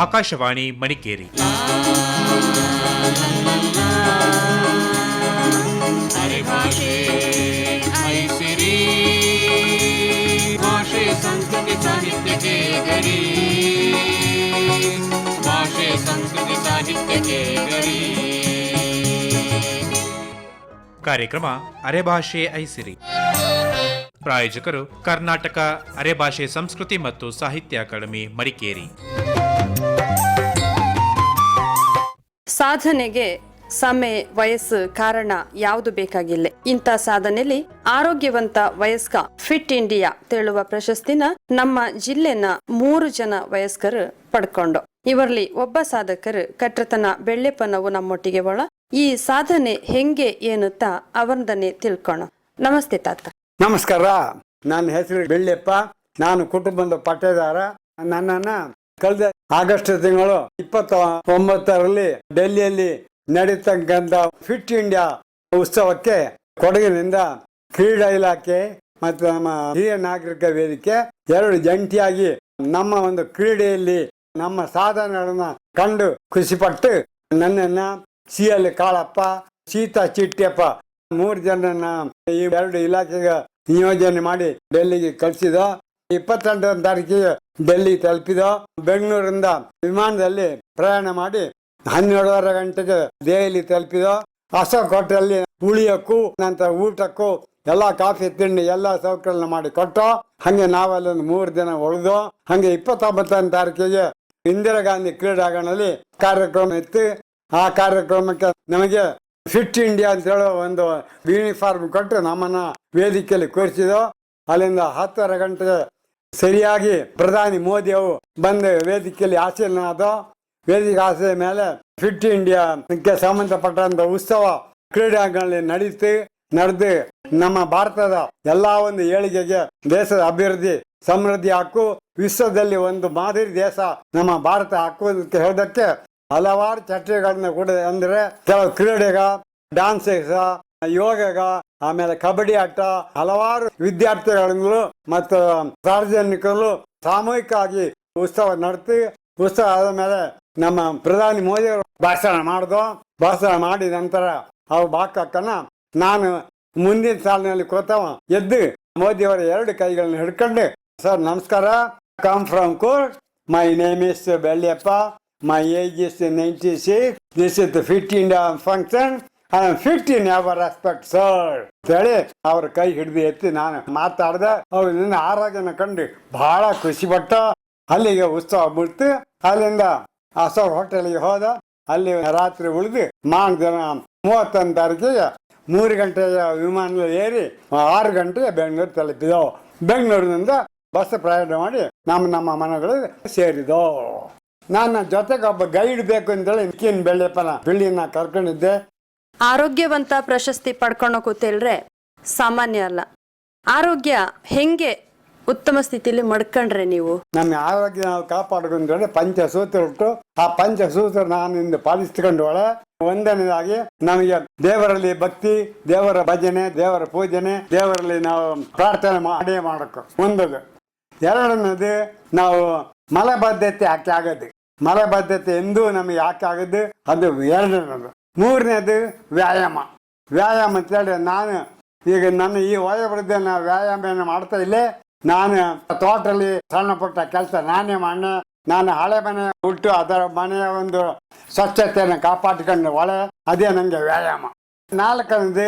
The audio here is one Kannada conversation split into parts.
ಆಕಾಶವಾಣಿ ಮಡಿಕೇರಿ. ಭಾಷೆ ಸಂಸ್ಕೃತಿ ಸಾಹಿತ್ಯಕ್ಕೆ ಗರಿ, ಭಾಷೆ ಸಂಸ್ಕೃತಿ ಸಾಹಿತ್ಯಕ್ಕೆ ಗರಿ. ಕಾರ್ಯಕ್ರಮ ಅರೆಭಾಷೆ ಐಸಿರಿ. ಪ್ರಾಯೋಜಕರು ಕರ್ನಾಟಕ ಅರೆಭಾಷೆ ಸಂಸ್ಕೃತಿ ಮತ್ತು ಸಾಹಿತ್ಯ ಅಕಾಡೆಮಿ ಮಡಿಕೇರಿ. ಸಾಧನೆಗೆ ಸಮಯ, ವಯಸ್ಸು, ಕಾರಣ ಯಾವುದು ಬೇಕಾಗಿಲ್ಲ. ಇಂಥ ಸಾಧನೆಯಲ್ಲಿ ಆರೋಗ್ಯವಂತ ವಯಸ್ಕ ಫಿಟ್ ಇಂಡಿಯಾ ತೇಳುವ ಪ್ರಶಸ್ತಿನ ನಮ್ಮ ಜಿಲ್ಲೆನ 3 ಜನ ವಯಸ್ಕರು ಪಡ್ಕೊಂಡು. ಇವರಲ್ಲಿ ಒಬ್ಬ ಸಾಧಕರು ಕಟ್ರತನ ಬೆಳ್ಳೆಪ್ಪನವು ನಮ್ಮೊಟ್ಟಿಗೆ ಒಳ. ಈ ಸಾಧನೆ ಹೆಂಗೆ ಏನುತ್ತ ಅವರದನ್ನೇ ತಿಳ್ಕೋಣ. ನಮಸ್ತೆ ತಾತ. ನಮಸ್ಕಾರ. ನನ್ನ ಹೆಸರು ಬೆಳ್ಳೆಪ್ಪ. ನಾನು ಕುಟುಂಬದ ಪಟ್ಟೇದಾರ. ನನ್ನನ್ನ ಕಳೆದ ಆಗಸ್ಟ್ ತಿಂಗಳು 29ರಲ್ಲಿ ಡೆಲ್ಲಿಯಲ್ಲಿ ನಡೀತಕ್ಕಂಥ ಫಿಟ್ ಇಂಡಿಯಾ ಉತ್ಸವಕ್ಕೆ ಕೊಡಗಿನಿಂದ ಕ್ರೀಡಾ ಇಲಾಖೆ ಮತ್ತು ನಮ್ಮ ಹಿರಿಯ ನಾಗರಿಕ ವೇದಿಕೆ 2 ಜಂಟಿಯಾಗಿ ನಮ್ಮ ಒಂದು ಕ್ರೀಡೆಯಲ್ಲಿ ನಮ್ಮ ಸಾಧನೆಗಳನ್ನ ಕಂಡು ಖುಷಿಪಟ್ಟು ನನ್ನನ್ನ CL ಕಾಳಪ್ಪ, ಸೀತಾ ಚಿಟ್ಟಿಯಪ್ಪ 3 ಜನರನ್ನ ಈ 2 ಇಲಾಖೆಗೆ ನಿಯೋಜನೆ ಮಾಡಿ ಡೆಲ್ಲಿಗೆ ಕಳಿಸಿದ. 28ನೇ ತಾರೀಕಿಗೆ ಡೆಲ್ಲಿ ತಲುಪಿದೋ. ಬೆಂಗಳೂರಿಂದ ವಿಮಾನದಲ್ಲಿ ಪ್ರಯಾಣ ಮಾಡಿ 12:30 ಗಂಟೆಗೆ ದೆಹಲಿ ತಲುಪಿದೋ. ಅಶೋಕ್ ಹೋಟೆಲ್ ಉಳಿಯಕ್ಕೂ ನಂತರ ಊಟಕ್ಕೂ ಎಲ್ಲ ಕಾಫಿ ತಿಂಡಿ ಎಲ್ಲ ಸೌಕರ್ಯ ಮಾಡಿ ಕೊಟ್ಟು ಹಂಗೆ ನಾವೆಲ್ಲ 3 ದಿನ ಉಳಿದು ಹಂಗೆ 29ನೇ ತಾರೀಕಿಗೆ ಇಂದಿರಾ ಗಾಂಧಿ ಕ್ರೀಡಾಂಗಣದಲ್ಲಿ ಕಾರ್ಯಕ್ರಮ ಇತ್ತು. ಆ ಕಾರ್ಯಕ್ರಮಕ್ಕೆ ನಮಗೆ ಫಿಟ್ ಇಂಡಿಯಾ ಅಂತ ಹೇಳೋ ಒಂದು ಯೂನಿಫಾರ್ಮ್ ಕೊಟ್ಟು ನಮ್ಮನ್ನ ವೇದಿಕೆಯಲ್ಲಿ ಕೂರಿಸಿದೋ. ಅಲ್ಲಿಂದ 10:30 ಗಂಟೆಗೆ ಸರಿಯಾಗಿ ಪ್ರಧಾನಿ ಮೋದಿ ಅವರು ಬಂದು ವೇದಿಕೆಯಲ್ಲಿ ಆಸೀನಾದ. ವೇದಿಕೆ ಆಸೆ ಮೇಲೆ ಫಿಟ್ ಇಂಡಿಯಾಕ್ಕೆ ಸಂಬಂಧಪಟ್ಟಂತ ಉತ್ಸವ ಕ್ರೀಡಾಂಗಣದಲ್ಲಿ ನಡೆದು ನಮ್ಮ ಭಾರತದ ಎಲ್ಲಾ ಒಂದು ಏಳಿಗೆಗೆ, ದೇಶದ ಅಭಿವೃದ್ಧಿ ಸಮೃದ್ಧಿ ಹಾಕು, ವಿಶ್ವದಲ್ಲಿ ಒಂದು ಮಾದರಿ ದೇಶ ನಮ್ಮ ಭಾರತ ಹಾಕುವುದಕ್ಕೆ ಹೇಳೋದಕ್ಕೆ ಹಲವಾರು ಚರ್ಚೆಗಳನ್ನ ಕೂಡ, ಅಂದ್ರೆ ಕೆಲವು ಕ್ರೀಡೆಗ, ಡ್ಯಾನ್ಸಿಗ, ಯೋಗಗ, ಆಮೇಲೆ ಕಬಡ್ಡಿ ಆಟ, ಹಲವಾರು ವಿದ್ಯಾರ್ಥಿಗಳು ಮತ್ತು ಸಾರ್ವಜನಿಕರು ಸಾಮೂಹಿಕವಾಗಿ ಉತ್ಸವ ನಡೆಸಿ, ಉತ್ಸವ ಆದ ಮೇಲೆ ನಮ್ಮ ಪ್ರಧಾನಿ ಮೋದಿ ಅವರು ಭಾಷಣ ಮಾಡಿದ ನಂತರ ಅವ್ರು ಬಾಕಕ್ಕನ ನಾನು ಮುಂದಿನ ಸಾಲಿನಲ್ಲಿ ಕೂತವ ಎದ್ದು ಮೋದಿಯವರ 2 ಕೈಗಳನ್ನ ಹಿಡ್ಕೊಂಡು, ಸರ್ ನಮಸ್ಕಾರ, come from court, my name is Belleppa, my age is 96, this is the Fit India function, I am fit in your respect, sir. ಹೇಳಿ ಅವ್ರ ಕೈ ಹಿಡಿದು ಎತ್ತಿ ನಾನು ಮಾತಾಡ್ದೆ. ಅವ್ರಿಂದ ಆರೋಗ್ಯನ ಕಂಡು ಬಹಳ ಖುಷಿ ಪಟ್ಟ. ಅಲ್ಲಿಗೆ ಉತ್ಸವ ಬಿಡ್ತು. ಅಲ್ಲಿಂದ ಅಶೋಕ್ ಹೋಟೆಲ್ಗೆ ಹೋದ. ಅಲ್ಲಿ ರಾತ್ರಿ ಉಳಿದು ದಿನ 31ನೇ ತಾರೀಕಿಗೆ 3 ಗಂಟೆಯ ವಿಮಾನ ಏರಿ 6 ಗಂಟೆಗೆ ಬೆಂಗಳೂರು ತಲುಪಿದೆವು. ಬೆಂಗಳೂರಿನಿಂದ ಬಸ್ ಪ್ರಯಾಣ ಮಾಡಿ ನಮ್ಮ ಮನೆಗಳು ಸೇರಿದೋ. ನನ್ನ ಜೊತೆಗೆ ಒಬ್ಬ ಗೈಡ್ ಬೇಕು ಅಂತೇಳಿ ಕಿನ್ ಬೆಳ್ಳೆಪ್ಪನ ಬಿಳಿನ ಕರ್ಕೊಂಡಿದ್ದೆ. ಆರೋಗ್ಯವಂತ ಪ್ರಶಸ್ತಿ ಪಡ್ಕೊಂಡು ಕೂತೇಳ್ರೆ ಸಾಮಾನ್ಯ ಅಲ್ಲ. ಆರೋಗ್ಯ ಹೆಂಗೆ ಉತ್ತಮ ಸ್ಥಿತಿಲಿ ಮಡ್ಕೊಂಡ್ರೆ ನೀವು? ನಮ್ಮ ಆರೋಗ್ಯ ನಾವು ಕಾಪಾಡ್ಕೊಂಡ್ರೆ ಪಂಚಸೂತ್ರ ಉಂಟು. ಆ ಪಂಚಸೂತ್ರ ನಾನು ಇಂದು ಪಾಲಿಸ್ಕೊಂಡೋಳೆ. ಒಂದನೇದಾಗಿ ನಮಗೆ ದೇವರಲ್ಲಿ ಭಕ್ತಿ, ದೇವರ ಭಜನೆ, ದೇವರ ಪೂಜನೆ, ದೇವರಲ್ಲಿ ನಾವು ಪ್ರಾರ್ಥನೆ ಮಾಡಬೇಕು ಒಂದದು. ಎರಡನೇದು ನಾವು ಮಲಬದ್ಧತೆ ಯಾಕೆ ಆಗದು, ಮಲಬದ್ಧತೆ ಎಂದೂ ನಮಗೆ ಯಾಕೆ ಆಗದು, ಅದು ಎರಡನೇದು. ಮೂರನೇದು ವ್ಯಾಯಾಮ ಅಂತ ಹೇಳಿದ್ರೆ ನಾನು ಈಗ ನನ್ನ ಈ ವಯೋವೃದ್ಧ ವ್ಯಾಯಾಮ ಮಾಡ್ತಾ ಇಲ್ಲೇ. ನಾನು ತೋಟದಲ್ಲಿ ಸಣ್ಣ ಪುಟ್ಟ ಕೆಲಸ ನಾನೇ ಮಾಡಿ, ನಾನು ಹಳೆ ಮನೆ ಹುಟ್ಟು ಅದರ ಮನೆಯ ಒಂದು ಸ್ವಚ್ಛತೆಯನ್ನು ಕಾಪಾಡಿಕೊಂಡು ಒಳೆ, ಅದೇ ನನಗೆ ವ್ಯಾಯಾಮ. 4ನೇದು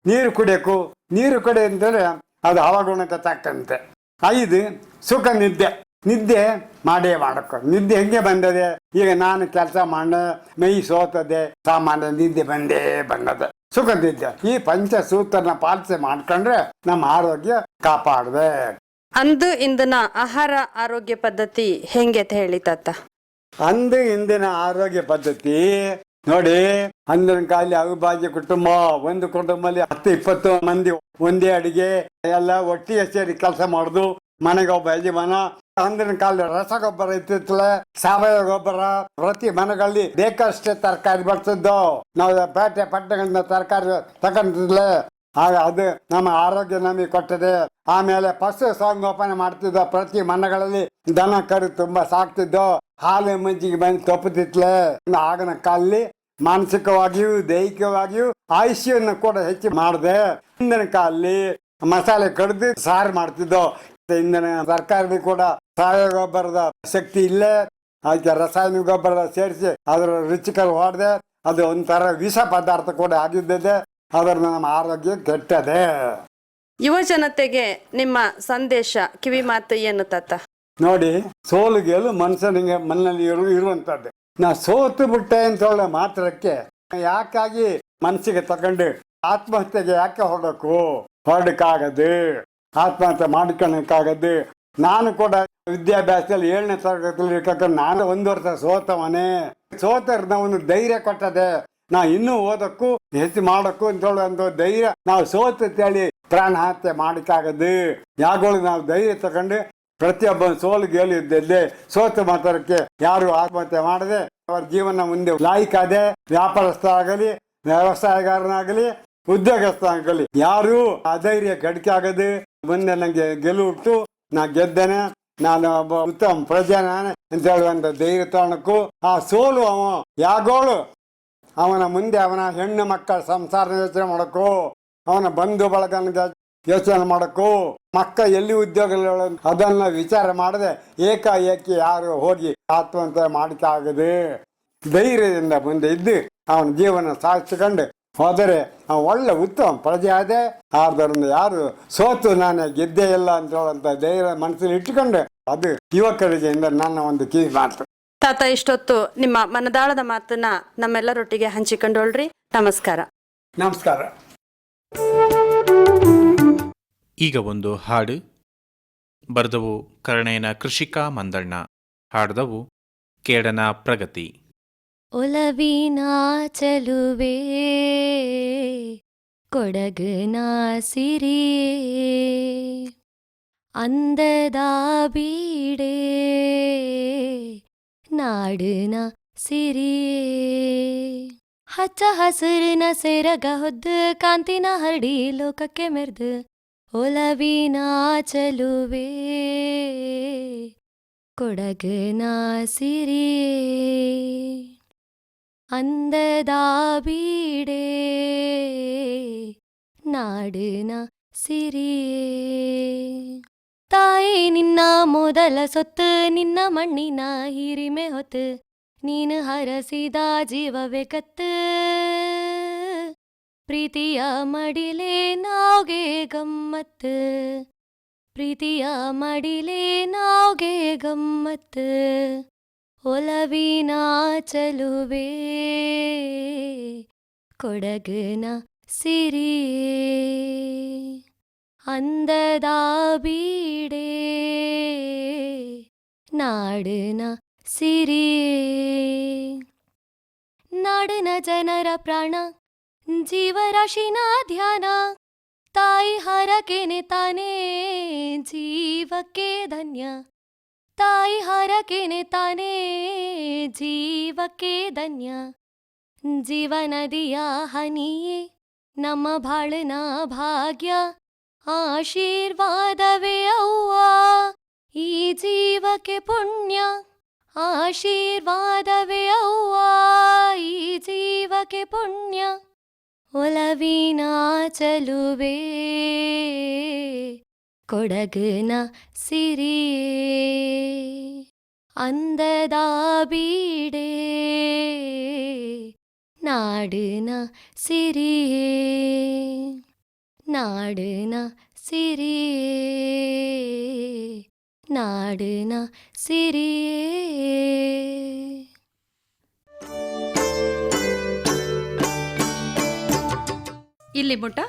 ನೀರು ಕುಡಿಯಬೇಕು. ನೀರು ಕುಡಿ ಅಂತೇಳಿ ಅದು ಹವಾಗುಣಕ್ಕೆ ತಕ್ಕಂತೆ. 5 ಸುಖ ನಿದ್ದೆ ಮಾಡಬೇಕು. ನಿದ್ದೆ ಹೆಂಗೆ ಬಂದದೆ, ಈಗ ನಾನು ಕೆಲಸ ಮಾಡ ಮೈ ಸೋತದೆ, ಸಾಮಾನ್ಯ ನಿದ್ದೆ ಬಂದದೆ, ಸುಖ ನಿದ್ದೆ. ಈ ಪಂಚಸೂತ್ರನ ಪಾಲಿಸಿ ಮಾಡ್ಕೊಂಡ್ರೆ ನಮ್ಮ ಆರೋಗ್ಯ ಕಾಪಾಡದೆ. ಅಂದು ಇಂದಿನ ಆಹಾರ ಆರೋಗ್ಯ ಪದ್ಧತಿ ಹೆಂಗೆ ಅಂತ ಹೇಳಿ ತಾತ? ಅಂದು ಇಂದಿನ ಆರೋಗ್ಯ ಪದ್ಧತಿ ನೋಡಿ, ಅಂದಿನ ಕಾಲ ಅವಿಭಾಜ್ಯ ಕುಟುಂಬ. ಒಂದು ಕುಟುಂಬದಲ್ಲಿ 10-20 ಮಂದಿ ಒಂದೇ ಅಡಿಗೆ ಎಲ್ಲ ಒಟ್ಟಿಗೆ ಸೇರಿ ಕೆಲಸ ಮಾಡುದು. ಮನೆಗೆ ಒಬ್ಬ ಯಜಮಾನ. ಅಂದಿನ ಕಾಲ ರಸಗೊಬ್ಬರ ಇತ್ತಿತ್ತಲ, ಸಾವಯವ ಗೊಬ್ಬರ ಪ್ರತಿ ಮನೆಗಳಲ್ಲಿ ಬೇಕಷ್ಟೇ ತರಕಾರಿ ಬರ್ತಿದ್ದು. ನಾವು ಪೇಟೆ ಪಟ್ಟಣಗಳಿಂದ ತರಕಾರಿ ತಗೊಂಡಿದ್ಲೆ. ಆಗ ಅದು ನಮ್ಮ ಆರೋಗ್ಯ ನಮಗೆ ಕೊಟ್ಟದೆ. ಆಮೇಲೆ ಪಶು ಸಂಗೋಪನೆ ಮಾಡ್ತಿದ್ದೋ, ಪ್ರತಿ ಮನೆಗಳಲ್ಲಿ ದನ ಕರು ತುಂಬಾ ಸಾಕ್ತಿದ್ದೋ, ಹಾಲು ಮಜ್ಜಿಗೆ ಬಂದು ತಪ್ಪುತ್ತಿತ್ಲೆ. ಆಗಿನ ಕಾಲದಲ್ಲಿ ಮಾನಸಿಕವಾಗಿಯೂ ದೈಹಿಕವಾಗಿಯೂ ಆಯುಷ್ಯನ್ನು ಕೂಡ ಹೆಚ್ಚು ಮಾಡಿದೆ. ಹಿಂದಿನ ಕಾಲದಲ್ಲಿ ಮಸಾಲೆ ಕಡಿದು ಸಾರು ಮಾಡ್ತಿದ್ದೋ. ಇಂದಿನ ಸರ್ಕಾರದಲ್ಲಿ ಕೂಡ ಸಾವಯವ ಗೊಬ್ಬರದ ಶಕ್ತಿ ಇಲ್ಲೇ, ಅದಕ್ಕೆ ರಾಸಾಯನಿಕ ಗೊಬ್ಬರ ಸೇರಿಸಿ ಅದರ ರುಚಿಕರ ಹೊಡೆದೆ. ಅದು ಒಂಥರ ವಿಷ ಪದಾರ್ಥ ಕೂಡ ಆಗಿದ್ದಿದೆ. ಅದರಿಂದ ನಮ್ಮ ಆರೋಗ್ಯ ಕೆಟ್ಟದೆ. ಯುವ ಜನತೆಗೆ ನಿಮ್ಮ ಸಂದೇಶ, ಕಿವಿ ಮಾತು ಏನು ತಾತ? ನೋಡಿ, ಸೋಲು ಗೆಲು ಮನುಷ್ಯನಿಗೆ ಮನ್ನಲ್ಲಿ ಇರುವಂತದ್ದು. ನಾ ಸೋತು ಬಿಟ್ಟೆ ಅಂತ ಹೇಳೋ ಮಾತ್ರಕ್ಕೆ ಯಾಕಾಗಿ ಮನಸ್ಸಿಗೆ ತಗೊಂಡು ಆತ್ಮಹತ್ಯೆಗೆ ಯಾಕೆ ಹೊರಡಕ್ಕಾಗದು, ಆತ್ಮಹತ್ಯೆ ಮಾಡ್ಕೊಳಕ್ಕಾಗದು. ನಾನು ಕೂಡ ವಿದ್ಯಾಭ್ಯಾಸದಲ್ಲಿ 7ನೇ ತರಗತಿಯಲ್ಲಿ ಇರ್ಕೊಂಡು ನಾನು 1 ವರ್ಷ ಸೋತವನೇ. ಸೋತರ್ನ ಒಂದು ಧೈರ್ಯ ಕೊಟ್ಟದೆ. ನಾ ಇನ್ನೂ ಓದಕ್ಕೂ ಹೆಚ್ಚು ಮಾಡಕ್ಕೂ ಅಂತ ಹೇಳುವಂತ ಧೈರ್ಯ. ನಾವು ಸೋತು ಹೇಳಿ ಪ್ರಾಣ ಹತ್ಯೆ ಮಾಡಕ್ಕಾಗದು. ಯಾಗಳು ನಾವು ಧೈರ್ಯ ತಗೊಂಡು ಪ್ರತಿಯೊಬ್ಬ ಸೋಲು ಗೆಲ್ಲಿದ್ದೆ. ಸೋತು ಮಾತ್ರಕ್ಕೆ ಯಾರು ಆತ್ಮಹತ್ಯೆ ಮಾಡದೆ ಅವರ ಜೀವನ ಮುಂದೆ ಲಾಯ್ಕಾದೆ. ವ್ಯಾಪಾರಸ್ಥರಾಗಲಿ, ವ್ಯವಸಾಯಗಾರನಾಗಲಿ, ಉದ್ಯೋಗಸ್ಥರಾಗಲಿ ಯಾರು ಅಧೈರ್ಯ ಗಡಿಕೆ ಆಗದು. ಮುಂದೆ ನಂಗೆ ಗೆಲುವಿಟ್ಟು ನಾ ಗೆದ್ದೇನೆ, ನಾನು ಒಬ್ಬ ಉತ್ತಮ ಪ್ರಜೆನಾನೆ ಅಂತ ಹೇಳುವಂತ ಧೈರ್ಯ ತಗೊಳಕ್ಕೂ ಆ ಸೋಲು ಯಾಗೋಳು ಅವನ ಮುಂದೆ ಅವನ ಹೆಣ್ಣು ಮಕ್ಕಳ ಸಂಸಾರ ಯೋಚನೆ ಮಾಡಕ್ಕೂ, ಅವನ ಬಂಧು ಬಳಗ ಯೋಚನೆ ಮಾಡಕ್ಕೂ, ಮಕ್ಕ ಎಲ್ಲಿ ಉದ್ಯೋಗ ಅದನ್ನ ವಿಚಾರ ಮಾಡದೆ ಏಕಾಏಕಿ ಯಾರು ಹೋಗಿ ಆತ್ಮಹತ್ಯೆ ಮಾಡಕ್ಕಾಗದು. ಧೈರ್ಯದಿಂದ ಮುಂದೆ ಇದ್ದು ಅವನ ಜೀವನ ಸಾಗಿಸಿಕೊಂಡು ಹೋದರೆ ಒಳ್ಳೆ ಉತ್ತಮ ಪ್ರಜೆ ಆದೆ. ಆದ್ದರಿಂದ ಯಾರು ಸೋತು ನಾನೇ ಗೆದ್ದೆ ಇಲ್ಲ ಅಂತ ಹೇಳುವಂತ ಧೈರ್ಯ ಮನಸ್ಸಲ್ಲಿ ಇಟ್ಟುಕೊಂಡು ಅದು ಯುವಕರಿಗೆ ನನ್ನ ಒಂದು ಕಿವಿ ಮಾತು. ತಾತ, ಇಷ್ಟೊತ್ತು ನಿಮ್ಮ ಮನದಾಳದ ಮಾತನ್ನ ನಮ್ಮೆಲ್ಲರೊಟ್ಟಿಗೆ ಹಂಚಿಕೊಂಡೋಳ್ರಿ. ನಮಸ್ಕಾರ. ನಮಸ್ಕಾರ. ಈಗ ಒಂದು ಹಾಡು. ಬರೆದವು ಕರ್ಣೇನ ಕೃಷಿಕಾ ಮಂದಣ್ಣ, ಹಾಡ್ದವು ಕೇಡನ ಪ್ರಗತಿ. ಒಲವಿನ ಚಲುವೆ ಕೊಡಗನ ಸಿರಿಯೇ, ಅಂದದ ಬೀಡೆ ನಾಡಿನ ಸಿರಿಯೇ, ಹಚ್ಚ ಹಸಿರಿನ ಸೆರಗ ಹೊದ್ದು ಕಾಂತಿನ ಹರಡಿ ಲೋಕಕ್ಕೆ ಮೆರ್ದು, ಒಲವಿನ ಚಲುವೆ ಕೊಡಗನ ಸಿರಿಯೇ, ಅಂದದ ಬೀಡೆ ನಾಡಿನ ಸಿರಿಯೇ. ತಾಯಿ ನಿನ್ನ ಮೊದಲ ಸೊತ್ತು, ನಿನ್ನ ಮಣ್ಣಿನ ಹಿರಿಮೆ ಹೊತ್ತು, ನೀನು ಹರಸಿದ ಜೀವವೇ ಕತ್ತು, ಪ್ರೀತಿಯ ಮಡಿಲೇ ನಾವ್ಗೆ ಗಮ್ಮತ್ತು, ಪ್ರೀತಿಯ ಮಡಿಲೇ ನಾವ್ಗೆ ಗಮ್ಮತ್ತು, ಒಲವಿನ ಚಲುವೆ ಕೊಡಗನ ಸಿರಿಯೇ, ಅಂದದ ಬೀಡೆ ನಾಡಿನ ಸಿರಿಯೇ. ನಾಡಿನ ಜನರ ಪ್ರಾಣ, ಜೀವರಾಶಿನ ಧ್ಯಾನ, ತಾಯಿ ಹರಕೆನೆ ತಾನೇ ಜೀವಕ್ಕೆ ಧನ್ಯ, ತಾಯಿ ಹರಕೆನೆ ತಾನೇ ಜೀವಕ್ಕೆ ಧನ್ಯ, ಜೀವನದಿಯ ಹನಿಯೇ ನಮ್ಮ ಬಾಳನ ಭಾಗ್ಯ, ಆಶೀರ್ವಾದವೇ ಅವ್ವ ಈ ಜೀವಕ್ಕೆ ಪುಣ್ಯ, ಆಶೀರ್ವಾದವೇ ಅವ್ವ ಈ ಜೀವಕ್ಕೆ ಪುಣ್ಯ, ಒಲವಿನ ಚಲುವೆ ಕೊಡಗನ ಸಿರಿಯೇ, ಅಂದದ ಬೀಡೆ ನಾಡಿನ ಸಿರಿಯೇ, ನಾಡಿನ ಸಿರಿಯೇ, ನಾಡಿನ ಸಿರಿಯೇ. ಇಲ್ಲಿ ಮುಟ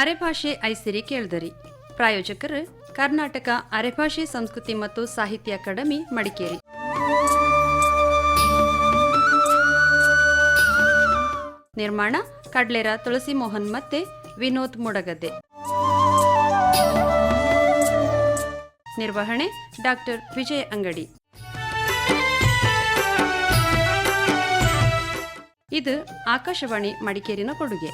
ಅರೆಭಾಷೆ ಐಸಿರಿ ಕೇಳ್ದರಿ. ಪ್ರಾಯೋಜಕರು ಕರ್ನಾಟಕ ಅರೆಭಾಷೆ ಸಂಸ್ಕೃತಿ ಮತ್ತು ಸಾಹಿತ್ಯ ಅಕಾಡೆಮಿ, ಮಡಿಕೇರಿ. ನಿರ್ಮಾಣ ಕಡ್ಲೇರ ತುಳಸಿ ಮೋಹನ್ ಮತ್ತೆ ವಿನೋದ್ ಮುಡಗದ್ದೆ. ನಿರ್ವಹಣೆ ಡಾಕ್ಟರ್ ವಿಜಯ್ ಅಂಗಡಿ. ಇದು ಆಕಾಶವಾಣಿ ಮಡಿಕೇರಿನ ಕೊಡುಗೆ.